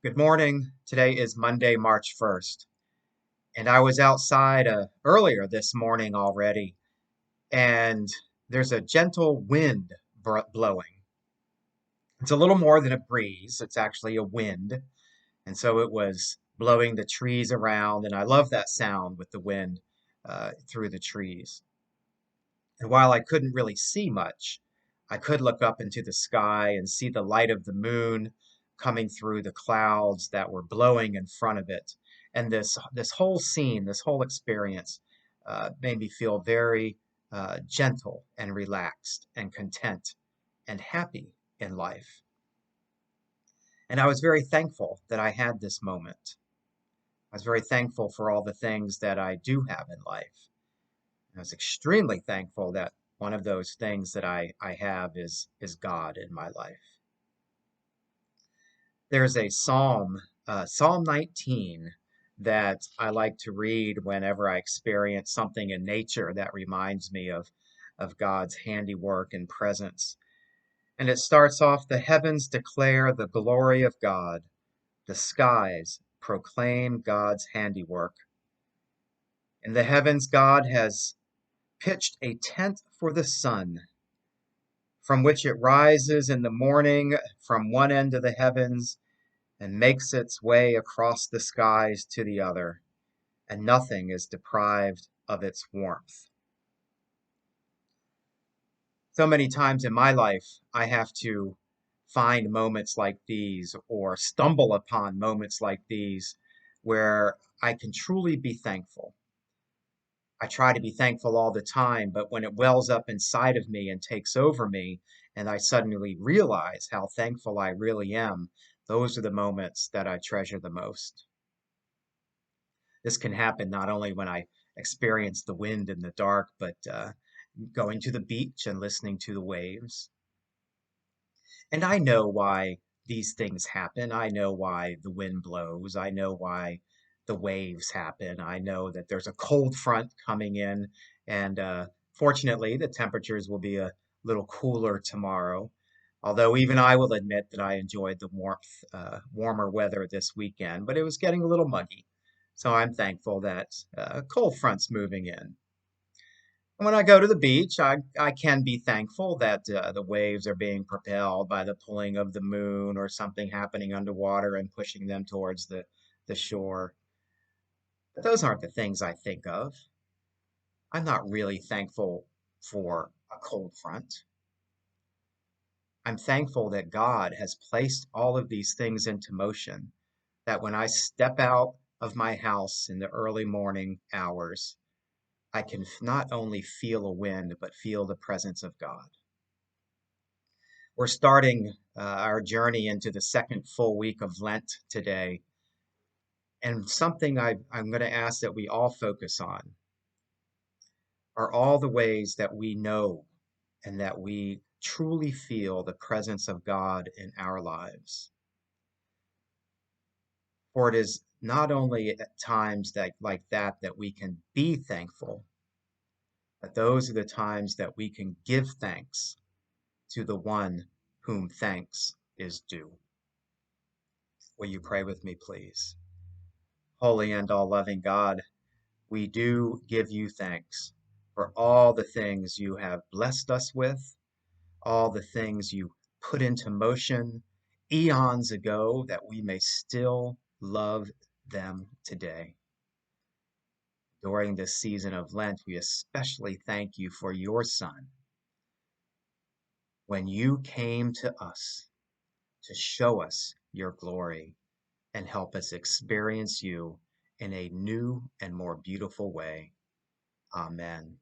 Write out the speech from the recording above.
Good morning. Today is Monday, March 1st, and I was outside earlier this morning already, and there's a gentle wind blowing. It's a little more than a breeze, it's actually a wind, and so it was blowing the trees around, and I love that sound with the wind through the trees. And while I couldn't really see much, I could look up into the sky and see the light of the moon coming through the clouds that were blowing in front of it. And this whole scene, this whole experience, made me feel very gentle and relaxed and content and happy in life. And I was very thankful that I had this moment. I was very thankful for all the things that I do have in life. I was extremely thankful that one of those things that I have is God in my life. There's a psalm, Psalm 19, that I like to read whenever I experience something in nature that reminds me of God's handiwork and presence. And it starts off, the heavens declare the glory of God, the skies proclaim God's handiwork. In the heavens, God has pitched a tent for the sun, from which it rises in the morning from one end of the heavens and makes its way across the skies to the other, and nothing is deprived of its warmth. So many times in my life, I have to find moments like these or stumble upon moments like these where I can truly be thankful. I try to be thankful all the time, but when it wells up inside of me and takes over me, and I suddenly realize how thankful I really am, those are the moments that I treasure the most. This can happen not only when I experience the wind in the dark, but going to the beach and listening to the waves. And I know why these things happen. I know why the wind blows. I know why the waves happen. I know that there's a cold front coming in, and fortunately, the temperatures will be a little cooler tomorrow. Although even I will admit that I enjoyed the warmer weather this weekend, but it was getting a little muggy. So I'm thankful that cold front's moving in. When I go to the beach, I can be thankful that the waves are being propelled by the pulling of the moon or something happening underwater and pushing them towards the shore. But those aren't the things I think of. I'm not really thankful for a cold front. I'm thankful that God has placed all of these things into motion, that when I step out of my house in the early morning hours, I can not only feel a wind, but feel the presence of God. We're starting our journey into the second full week of Lent today. And something I'm going to ask that we all focus on are all the ways that we know and that we truly feel the presence of God in our lives. For it is not only at times like that that we can be thankful, but those are the times that we can give thanks to the one whom thanks is due. Will you pray with me, please? Holy and all-loving God, we do give you thanks for all the things you have blessed us with, all the things you put into motion eons ago that we may still love them today. During this season of Lent, we especially thank you for your Son when you came to us to show us your glory and help us experience you in a new and more beautiful way. Amen.